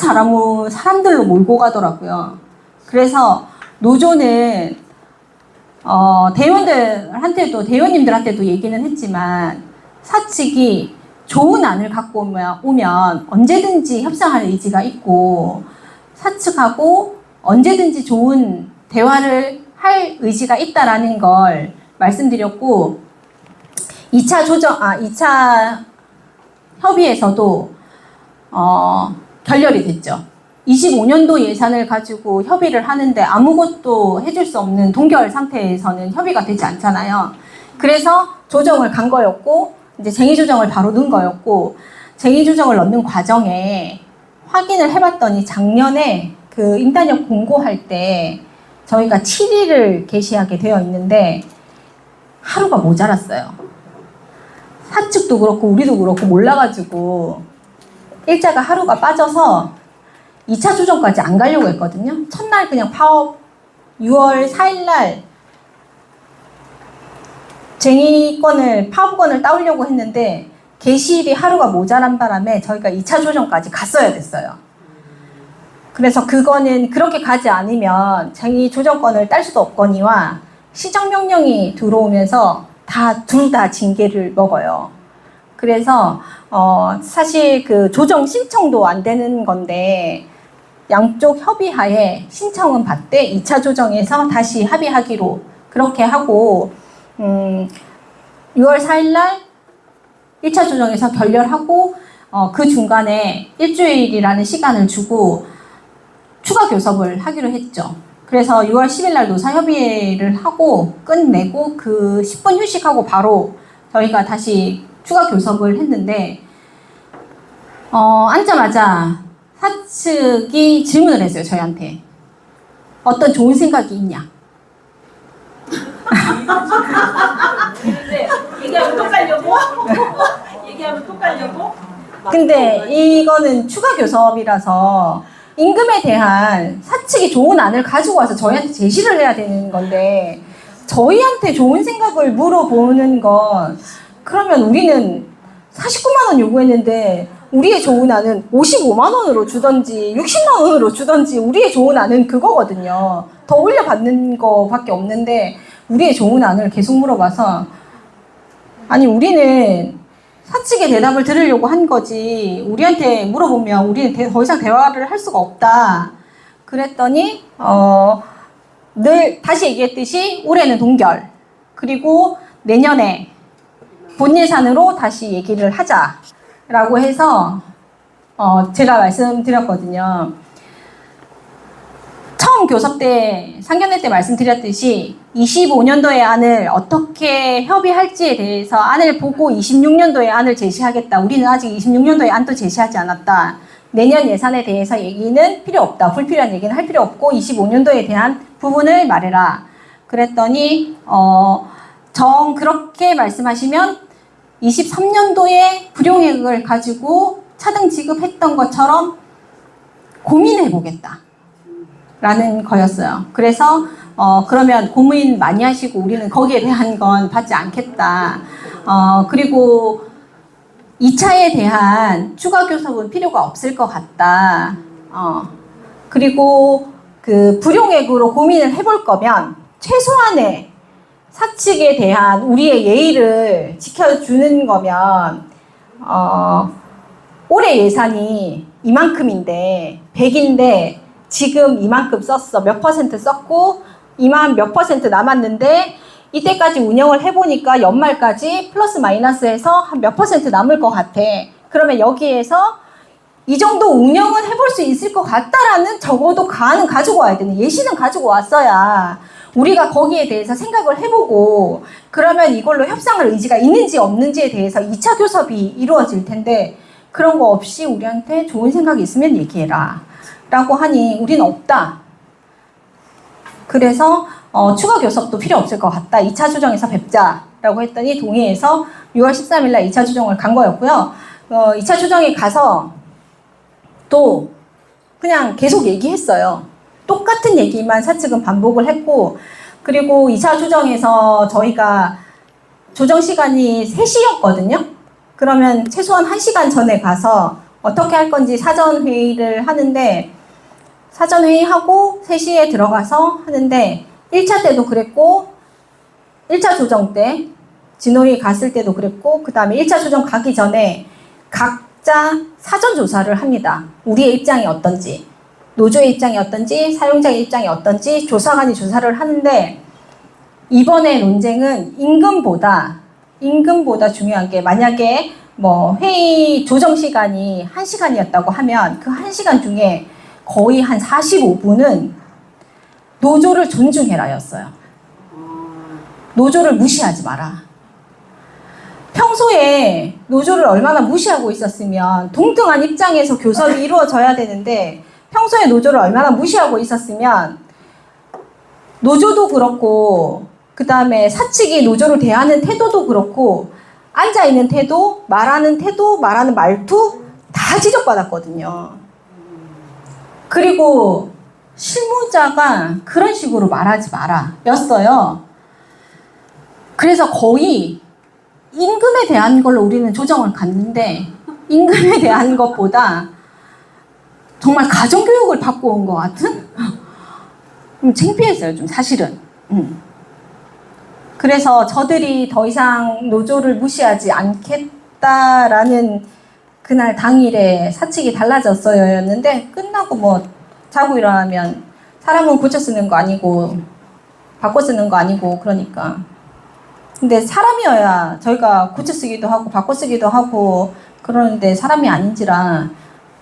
사람들로 몰고 가더라고요. 그래서 노조는 대의원님들한테도 얘기는 했지만 사측이 좋은 안을 갖고 오면 언제든지 협상할 의지가 있고 사측하고 언제든지 좋은 대화를 할 의지가 있다라는 걸 말씀드렸고 2차 협의에서도 결렬이 됐죠. 25년도 예산을 가지고 협의를 하는데 아무것도 해줄 수 없는 동결 상태에서는 협의가 되지 않잖아요. 그래서 조정을 간 거였고 이제 쟁의조정을 바로 넣은 거였고 쟁의조정을 넣는 과정에 확인을 해봤더니 작년에 그 임단협 공고할 때 저희가 7일을 게시하게 되어 있는데 하루가 모자랐어요. 사측도 그렇고 우리도 그렇고 몰라가지고 일자가 하루가 빠져서 2차 조정까지 안 가려고 했거든요. 첫날 그냥 파업 6월 4일날 파업권을 따오려고 했는데 게시일이 하루가 모자란 바람에 저희가 2차 조정까지 갔어야 됐어요. 그래서 그거는 그렇게 가지 않으면 쟁의 조정권을 딸 수도 없거니와 시정명령이 들어오면서 둘 다 징계를 먹어요. 그래서 사실 그 조정 신청도 안 되는 건데 양쪽 협의하에 신청은 받되 2차 조정에서 다시 합의하기로 그렇게 하고 6월 4일날 1차 조정에서 결렬하고 그 중간에 일주일이라는 시간을 주고 추가 교섭을 하기로 했죠. 그래서 6월 10일날 노사협의회를 하고 끝내고 그 10분 휴식하고 바로 저희가 다시 추가 교섭을 했는데 앉자마자 사측이 질문을 했어요. 저희한테. 어떤 좋은 생각이 있냐? 얘기하면 또 깔려고? 얘기하면 또 깔려고? 근데 이거는 추가 교섭이라서 임금에 대한 사측이 좋은 안을 가지고 와서 저희한테 제시를 해야 되는 건데 저희한테 좋은 생각을 물어보는 건 그러면 우리는 49만 원 요구했는데 우리의 좋은 안은 55만 원으로 주던지 60만 원으로 주던지 우리의 좋은 안은 그거거든요. 더 올려받는 거밖에 없는데 우리의 좋은 안을 계속 물어봐서 아니 우리는 사측의 대답을 들으려고 한 거지 우리한테 물어보면 우리는 더 이상 대화를 할 수가 없다. 그랬더니 늘 다시 얘기했듯이 올해는 동결 그리고 내년에 본 예산으로 다시 얘기를 하자라고 해서 제가 말씀드렸거든요. 처음 교섭 때 상견례 때 말씀드렸듯이 25년도의 안을 어떻게 협의할지에 대해서 안을 보고 26년도의 안을 제시하겠다. 우리는 아직 26년도의 안도 제시하지 않았다. 내년 예산에 대해서 얘기는 필요 없다. 불필요한 얘기는 할 필요 없고 25년도에 대한 부분을 말해라. 그랬더니 그렇게 말씀하시면 23년도에 불용액을 가지고 차등 지급했던 것처럼 고민해 보겠다. 라는 거였어요. 그래서 그러면 고민 많이 하시고 우리는 거기에 대한 건 받지 않겠다. 그리고 2차에 대한 추가 교섭은 필요가 없을 것 같다. 그리고 그 불용액으로 고민을 해볼 거면 최소한의 사측에 대한 우리의 예의를 지켜주는 거면 올해 예산이 이만큼인데 100인데 지금 이만큼 썼어. 몇 퍼센트 썼고 이만 몇 퍼센트 남았는데 이때까지 운영을 해보니까 연말까지 플러스 마이너스해서 한 몇 퍼센트 남을 것 같아. 그러면 여기에서 이 정도 운영은 해볼 수 있을 것 같다라는 적어도 가는 가지고 와야 되는 예시는 가지고 왔어야 우리가 거기에 대해서 생각을 해보고 그러면 이걸로 협상할 의지가 있는지 없는지에 대해서 2차 교섭이 이루어질 텐데 그런 거 없이 우리한테 좋은 생각이 있으면 얘기해라 라고 하니 우리는 없다. 그래서 추가 교섭도 필요 없을 것 같다. 2차 조정에서 뵙자라고 했더니 동의해서 6월 13일 날 2차 조정을 간 거였고요. 2차 조정에 가서 또 그냥 계속 얘기했어요. 똑같은 얘기만 사측은 반복을 했고 그리고 2차 조정에서 저희가 조정 시간이 3시였거든요. 그러면 최소한 1시간 전에 가서 어떻게 할 건지 사전 회의를 하는데 사전 회의하고 3시에 들어가서 하는데 1차 때도 그랬고 1차 조정 때 진호이 갔을 때도 그랬고 그 다음에 1차 조정 가기 전에 각자 사전 조사를 합니다. 우리의 입장이 어떤지 노조의 입장이 어떤지 사용자의 입장이 어떤지 조사관이 조사를 하는데 이번에 논쟁은 임금보다 중요한 게 만약에 뭐 회의 조정 시간이 1시간이었다고 하면 그 1시간 중에 거의 한 45분은 노조를 존중해라 였어요. 노조를 무시하지 마라. 평소에 노조를 얼마나 무시하고 있었으면 동등한 입장에서 교섭이 이루어져야 되는데 평소에 노조를 얼마나 무시하고 있었으면 노조도 그렇고 그 다음에 사측이 노조를 대하는 태도도 그렇고 앉아있는 태도, 말하는 말투 다 지적받았거든요. 그리고 실무자가 그런 식으로 말하지 마라 였어요. 그래서 거의 임금에 대한 걸로 우리는 조정을 갔는데 임금에 대한 것보다 정말 가정교육을 받고 온 것 같은? 좀 창피했어요, 좀 사실은. 그래서 저들이 더 이상 노조를 무시하지 않겠다라는 그날 당일에 사측이 달라졌어요였는데 끝나고 뭐 자고 일어나면 사람은 고쳐 쓰는 거 아니고 바꿔 쓰는 거 아니고 그러니까 근데 사람이어야 저희가 고쳐 쓰기도 하고 바꿔 쓰기도 하고 그러는데 사람이 아닌지라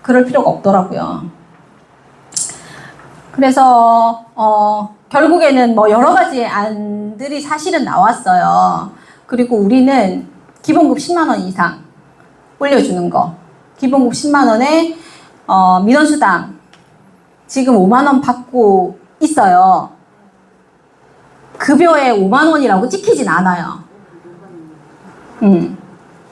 그럴 필요가 없더라고요. 그래서 결국에는 뭐 여러 가지 안들이 사실은 나왔어요. 그리고 우리는 기본급 10만 원 이상 올려주는 거. 기본급 10만 원에 민원수당 지금 5만 원 받고 있어요. 급여에 5만 원이라고 찍히진 않아요.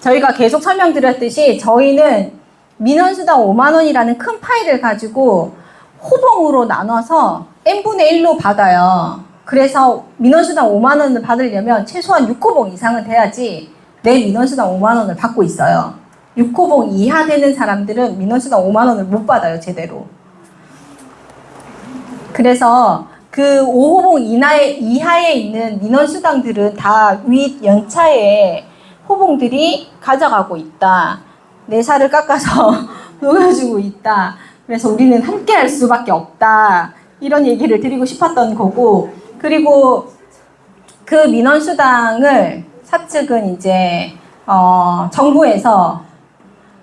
저희가 계속 설명드렸듯이 저희는 민원수당 5만 원이라는 큰 파일을 가지고 호봉으로 나눠서 n분의 1로 받아요. 그래서 민원수당 5만 원을 받으려면 최소한 6호봉 이상은 돼야지 내 민원수당 5만 원을 받고 있어요. 6호봉 이하 되는 사람들은 민원수당 5만 원을 못 받아요, 제대로. 그래서 그 5호봉 이하에 있는 민원수당들은 다 윗 연차에 호봉들이 가져가고 있다. 내 살을 깎아서 녹여주고 있다. 그래서 우리는 함께 할 수밖에 없다. 이런 얘기를 드리고 싶었던 거고, 그리고 그 민원수당을 사측은 이제 정부에서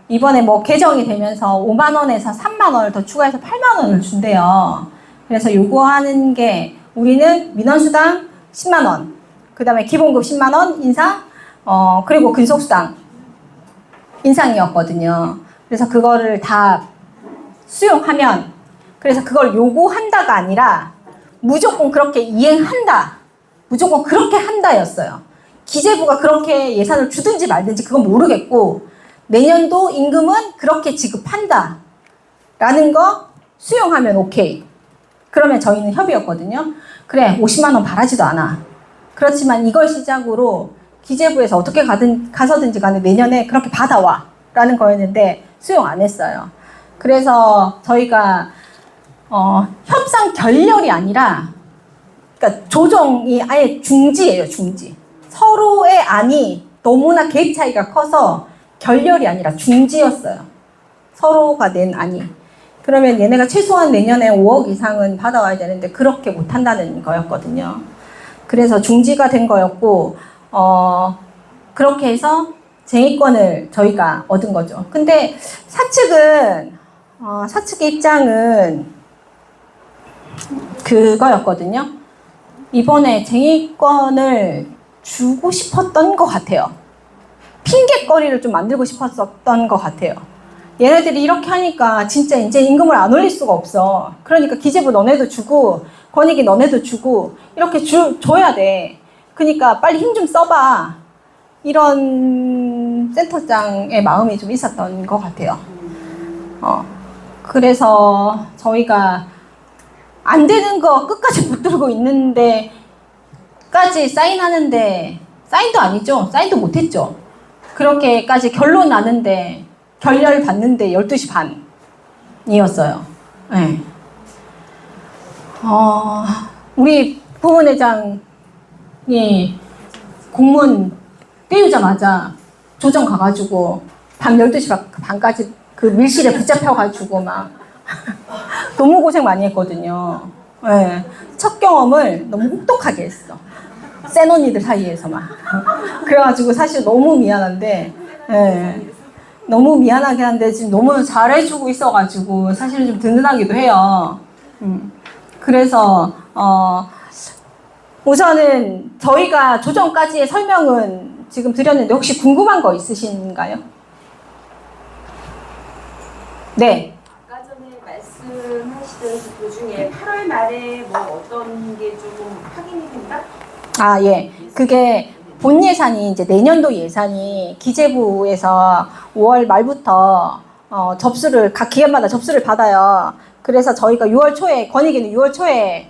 이번에 뭐 개정이 되면서 5만 원에서 3만 원을 더 추가해서 8만 원을 준대요. 그래서 요구하는 게 우리는 민원수당 10만 원, 그 다음에 기본급 10만 원 인상, 그리고 근속수당 인상이었거든요. 그래서 그거를 다 수용하면, 그래서 그걸 요구한다가 아니라 무조건 그렇게 이행한다, 무조건 그렇게 한다였어요. 기재부가 그렇게 예산을 주든지 말든지 그건 모르겠고 내년도 임금은 그렇게 지급한다 라는 거 수용하면 오케이. 그러면 저희는 협의였거든요. 그래, 50만 원 바라지도 않아. 그렇지만 이걸 시작으로 기재부에서 어떻게 가서든지 간에 내년에 그렇게 받아와 라는 거였는데 수용 안 했어요. 그래서 저희가 협상 결렬이 아니라, 그러니까 조정이 아예 중지예요, 중지. 서로의 안이 너무나 갭 차이가 커서 결렬이 아니라 중지였어요. 서로가 낸 안이. 그러면 얘네가 최소한 내년에 5억 이상은 받아와야 되는데 그렇게 못한다는 거였거든요. 그래서 중지가 된 거였고, 그렇게 해서 쟁의권을 저희가 얻은 거죠. 근데 사측의 입장은 그거였거든요. 이번에 쟁의권을 주고 싶었던 것 같아요. 핑계거리를 좀 만들고 싶었던 것 같아요. 얘네들이 이렇게 하니까 진짜 이제 임금을 안 올릴 수가 없어. 그러니까 기재부 너네도 주고 권익위 너네도 주고 이렇게 줘야 돼. 그러니까 빨리 힘 좀 써봐. 이런 센터장의 마음이 좀 있었던 것 같아요. 그래서 저희가 안 되는 거 끝까지 붙들고 있는데 까지 사인하는데, 사인도 아니죠. 사인도 못했죠. 그렇게까지 결론 나는데 결렬 받는데 12시 반이었어요. 네. 우리 부원회장이 공문 띄우자마자 조정 가가지고 밤 12시 반까지 그 밀실에 붙잡혀가지고 막 너무 고생 많이 했거든요. 네. 첫 경험을 너무 혹독하게 했어. 센 언니들 사이에서 막. 그래가지고 사실 너무 미안한데, 네. 너무 미안하긴 한데 지금 너무 잘해주고 있어가지고 사실은 좀 든든하기도 해요. 그래서 우선은 저희가 조정까지의 설명은 지금 드렸는데 혹시 궁금한 거 있으신가요? 네. 아까 전에 말씀하시던 도중에 8월 말에 뭐 어떤 게 조금 확인이 된다? 아, 예. 그게 본 예산이 이제 내년도 예산이 기재부에서 5월 말부터 각 기관마다 접수를 받아요. 그래서 저희가 6월 초에, 권익위는 6월 초에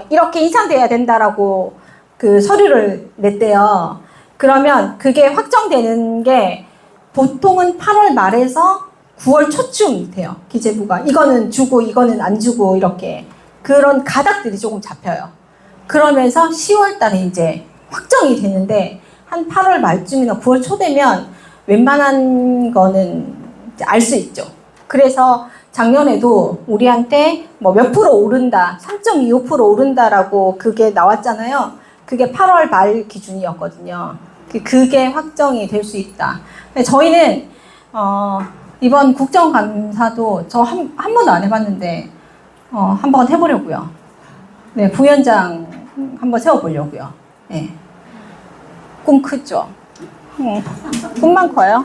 이렇게 인상돼야 된다라고 그 서류를 냈대요. 그러면 그게 확정되는 게 보통은 8월 말에서 9월 초쯤 돼요. 기재부가 이거는 주고 이거는 안 주고 이렇게 그런 가닥들이 조금 잡혀요. 그러면서 10월 달에 이제 확정이 되는데 한 8월 말쯤이나 9월 초 되면 웬만한 거는 알 수 있죠. 그래서 작년에도 우리한테 뭐 몇 프로 오른다, 3.25% 오른다라고 그게 나왔잖아요. 그게 8월 말 기준이었거든요. 그게 확정이 될 수 있다. 저희는 이번 국정감사도 저 한 번도 안 해봤는데 한번 해보려고요. 네, 부위원장 한번 세워보려고요. 네. 꿈 크죠? 꿈만 커요?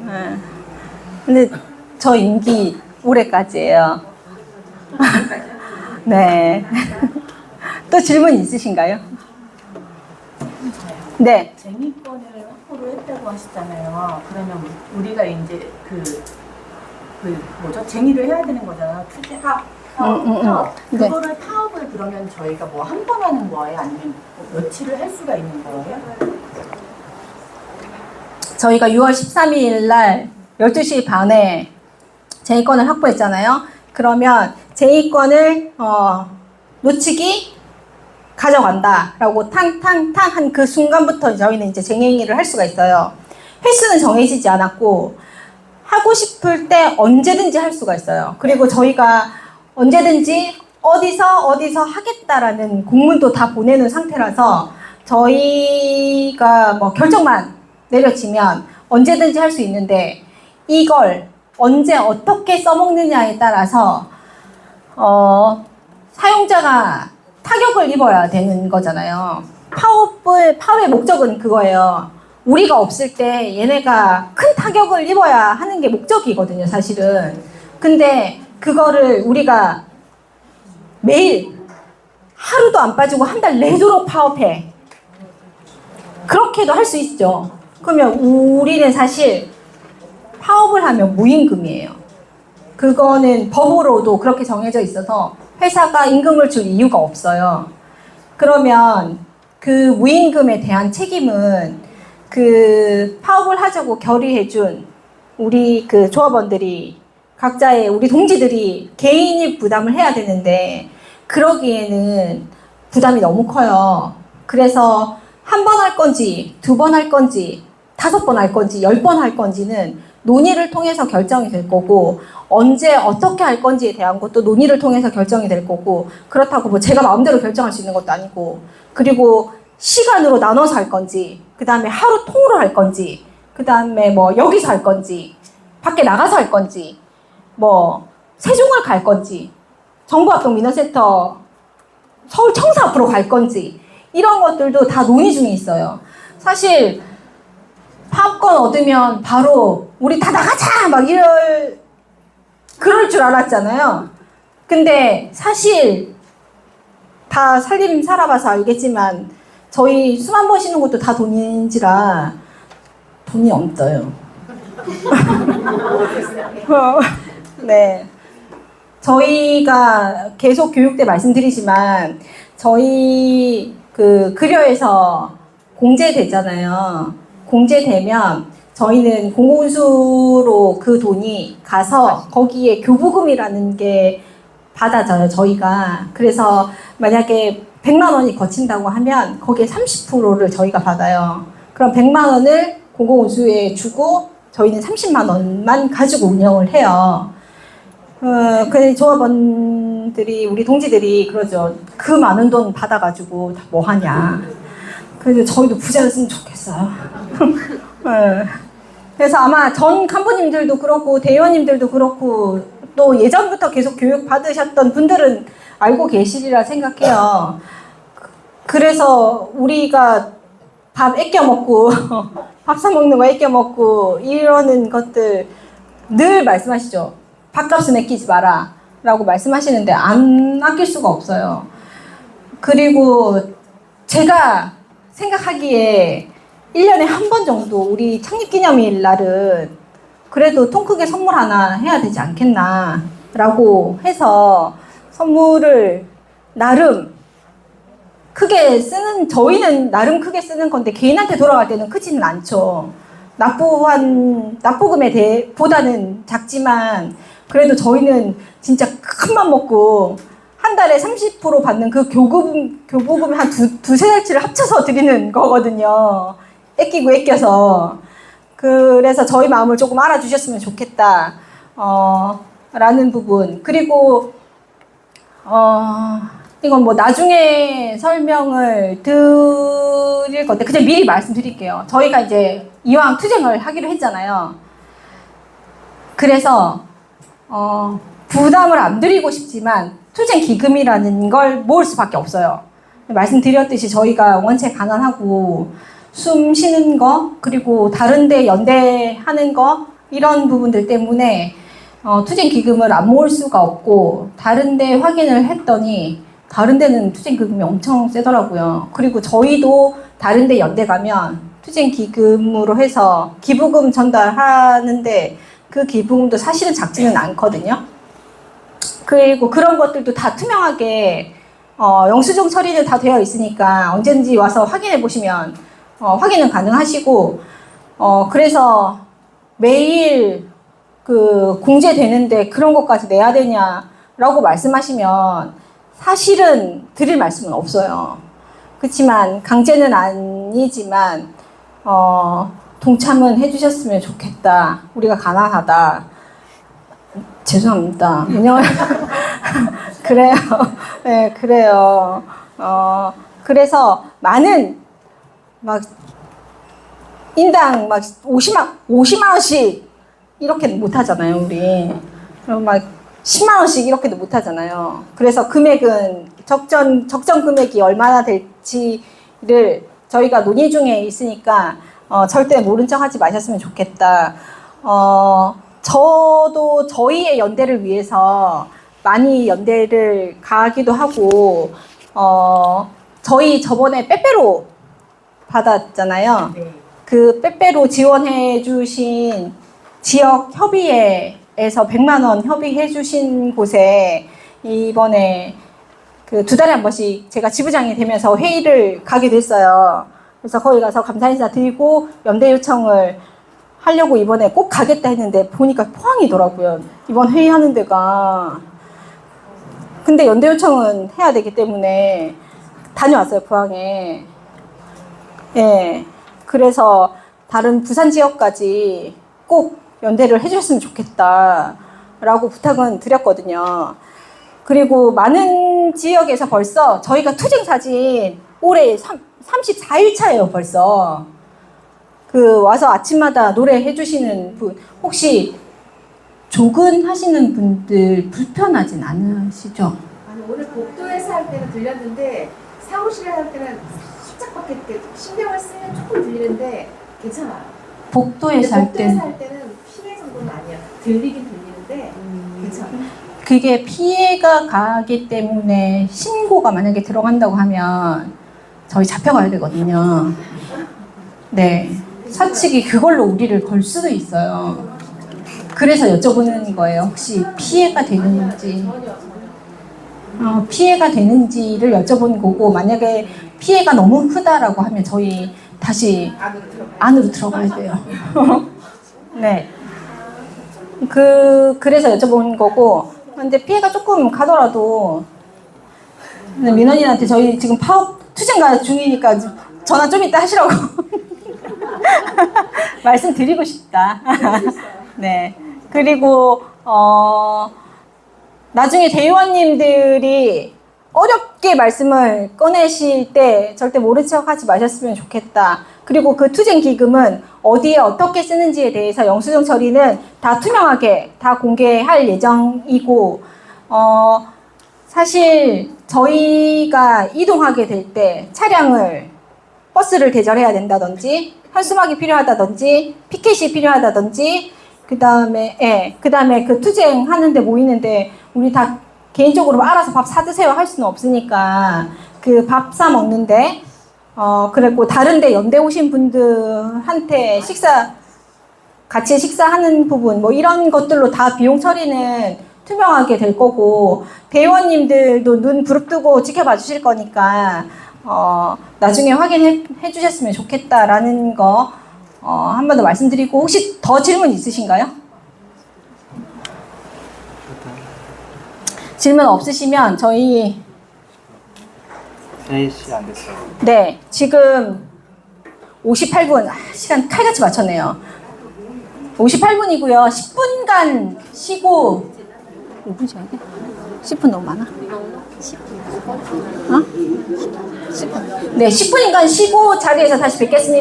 네. 근데 저 임기 올해까지예요. 네. 또 질문 있으신가요? 네. 쟁의권을 확보를 했다고 하시잖아요. 그러면 우리가 이제 뭐죠? 쟁의를 해야 되는 거잖아요. 투자 파업. 네. 그거를 파업을 그러면 저희가 뭐 한 번 하는 거예요? 아니면 뭐 며칠을 할 수가 있는 거예요? 저희가 6월 13일 날 12시 반에 쟁의권을 확보했잖아요. 그러면 쟁의권을 놓치기 가져간다라고 탕탕탕 한 그 순간부터 저희는 이제 쟁의를 할 수가 있어요. 횟수는 정해지지 않았고 하고 싶을 때 언제든지 할 수가 있어요. 그리고 저희가 언제든지 어디서 하겠다라는 공문도 다 보내는 상태라서 저희가 뭐 결정만 내려지면 언제든지 할 수 있는데 이걸 언제 어떻게 써먹느냐에 따라서 사용자가 타격을 입어야 되는 거잖아요. 파업의 목적은 그거예요. 우리가 없을 때 얘네가 큰 타격을 입어야 하는 게 목적이거든요, 사실은. 근데 그거를 우리가 매일 하루도 안 빠지고 한 달 내도록 파업해. 그렇게도 할 수 있죠. 그러면 우리는 사실 파업을 하면 무임금이에요. 그거는 법으로도 그렇게 정해져 있어서 회사가 임금을 줄 이유가 없어요. 그러면 그 무임금에 대한 책임은 그 파업을 하자고 결의해준 우리 그 조합원들이 각자의 우리 동지들이 개인이 부담을 해야 되는데 그러기에는 부담이 너무 커요. 그래서 한 번 할 건지, 2번 할 건지, 5번 할 건지, 10번 할 건지는 논의를 통해서 결정이 될 거고, 언제 어떻게 할 건지에 대한 것도 논의를 통해서 결정이 될 거고, 그렇다고 뭐 제가 마음대로 결정할 수 있는 것도 아니고, 그리고 시간으로 나눠서 할 건지, 그 다음에 하루 통으로 할 건지, 그 다음에 뭐 여기서 할 건지, 밖에 나가서 할 건지, 뭐 세종을 갈 건지, 정부합동민원센터 서울 청사 앞으로 갈 건지, 이런 것들도 다 논의 중에 있어요. 사실 파업권 얻으면 바로 우리 다 나가자 막 그럴 줄 알았잖아요. 근데 사실 다 살림 살아봐서 알겠지만 저희 숨 한 번 쉬는 것도 다 돈인지라 돈이 없어요. 네. 저희가 계속 교육 때 말씀드리지만 저희 그 급여에서 공제되잖아요. 공제되면 저희는 공공운수로 그 돈이 가서 거기에 교부금이라는 게 받아져요, 저희가. 그래서 만약에 100만 원이 거친다고 하면 거기에 30%를 저희가 받아요. 그럼 100만 원을 공공운수에 주고 저희는 30만 원만 가지고 운영을 해요. 그 조합원들이 우리 동지들이 그러죠. 그 많은 돈 받아가지고 뭐 하냐. 그래서 저희도 부자였으면 좋겠어요. 그래서 아마 전 간부님들도 그렇고 대의원님들도 그렇고 또 예전부터 계속 교육 받으셨던 분들은 알고 계시리라 생각해요. 그래서 우리가 밥 아껴 먹고 밥 사 먹는 거 아껴 먹고 이러는 것들 늘 말씀하시죠. 밥값은 아끼지 마라 라고 말씀하시는데 안 아낄 수가 없어요. 그리고 제가 생각하기에 1년에 한 번 정도 우리 창립기념일 날은 그래도 통 크게 선물 하나 해야 되지 않겠나 라고 해서 선물을 나름 크게 쓰는, 저희는 나름 크게 쓰는 건데 개인한테 돌아갈 때는 크지는 않죠. 납부금에 보다는 작지만 그래도 저희는 진짜 큰 맘 먹고 한 달에 30% 받는 그 교부금 한 두세 달치를 합쳐서 드리는 거거든요. 아껴서. 그래서 저희 마음을 조금 알아주셨으면 좋겠다. 라는 부분. 그리고, 이건 뭐 나중에 설명을 드릴 건데, 그냥 미리 말씀드릴게요. 저희가 이제 이왕 투쟁을 하기로 했잖아요. 그래서, 부담을 안 드리고 싶지만 투쟁 기금이라는 걸 모을 수밖에 없어요. 말씀드렸듯이 저희가 원체 가난하고 숨 쉬는 거 그리고 다른데 연대하는 거 이런 부분들 때문에 투쟁 기금을 안 모을 수가 없고 다른데 확인을 했더니 다른 데는 투쟁 기금이 엄청 세더라고요. 그리고 저희도 다른데 연대 가면 투쟁 기금으로 해서 기부금 전달하는데 그 기부금도 사실은 작지는 않거든요. 그리고 그런 것들도 다 투명하게 영수증 처리는 다 되어 있으니까 언제든지 와서 확인해 보시면 확인은 가능하시고 그래서 매일 그 공제되는데 그런 것까지 내야 되냐라고 말씀하시면 사실은 드릴 말씀은 없어요. 그렇지만 강제는 아니지만 동참은 해주셨으면 좋겠다. 우리가 가난하다. 죄송합니다. 운영을 그래요. 네, 그래요. 그래서 많은 막 인당 막 50만 원씩 이렇게는 못 하잖아요, 우리. 그럼 막 10만 원씩 이렇게도 못 하잖아요. 그래서 금액은 적정 금액이 얼마나 될지를 저희가 논의 중에 있으니까 절대 모른 척 하지 마셨으면 좋겠다. 저도 저희의 연대를 위해서 많이 연대를 가기도 하고, 저희 저번에 빼빼로 받았잖아요. 네. 그 빼빼로 지원해 주신 지역 협의회 서울에서 100만 원 협의해 주신 곳에 이번에 그 2달에 한 번씩 제가 지부장이 되면서 회의를 가게 됐어요. 그래서 거기 가서 감사 인사 드리고 연대 요청을 하려고 이번에 꼭 가겠다 했는데 보니까 포항이더라고요. 이번 회의하는 데가. 근데 연대 요청은 해야 되기 때문에 다녀왔어요, 포항에. 예. 그래서 다른 부산 지역까지 꼭 연대를 해줬으면 좋겠다라고 부탁은 드렸거든요. 그리고 많은 지역에서 벌써 저희가 투쟁 사진 올해 34일 차예요, 벌써. 그 와서 아침마다 노래해 주시는 분, 혹시 조근 하시는 분들 불편하진 않으시죠? 아니, 오늘 복도에서 할 때는 들렸는데 사무실에 할 때는 살짝밖에 이렇게 신경을 쓰면 조금 들리는데 괜찮아요. 복도에서 할 때는 복도에서 할 때는 피해 정도는 아니야. 들리긴 들리는데 괜찮아요. 그게 피해가 가기 때문에 신고가 만약에 들어간다고 하면 저희 잡혀가야 되거든요. 네. 사측이 그걸로 우리를 걸 수도 있어요. 그래서 여쭤보는 거예요. 혹시 피해가 되는지. 피해가 되는지를 여쭤보는 거고, 만약에 피해가 너무 크다라고 하면 저희 다시 안으로 들어가야 돼요. 네. 그래서 여쭤보는 거고, 근데 피해가 조금 가더라도, 민원인한테 저희 지금 파업 투쟁가 중이니까 전화 좀 이따 하시라고 말씀드리고 싶다. 네. 그리고, 나중에 대의원님들이 어렵게 말씀을 꺼내실 때 절대 모른 척 하지 마셨으면 좋겠다. 그리고 그 투쟁 기금은 어디에 어떻게 쓰는지에 대해서 영수증 처리는 다 투명하게 다 공개할 예정이고, 사실 저희가 이동하게 될 때 차량을, 버스를 대절해야 된다든지, 현수막이 필요하다든지, 피켓이 필요하다든지, 그 다음에 그 투쟁하는데 모이는데 우리 다 개인적으로 알아서 밥 사드세요 할 수는 없으니까 그 밥 사 먹는데, 그리고 다른데 연대 오신 분들한테 같이 식사하는 부분, 뭐 이런 것들로 다 비용 처리는 투명하게 될 거고, 대의원님들도 눈 부릅뜨고 지켜봐 주실 거니까, 나중에 확인해 주셨으면 좋겠다라는 거, 한 번 더 말씀드리고, 혹시 더 질문 있으신가요? 질문 없으시면 저희 3시 안 됐어요. 네, 지금 58분, 시간 칼같이 맞췄네요. 58분이고요. 10분간 쉬고, 5분 쉬어야 돼? 10분 너무 많아? 10분. 네, 10분간 쉬고 자리에서 다시 뵙겠습니다.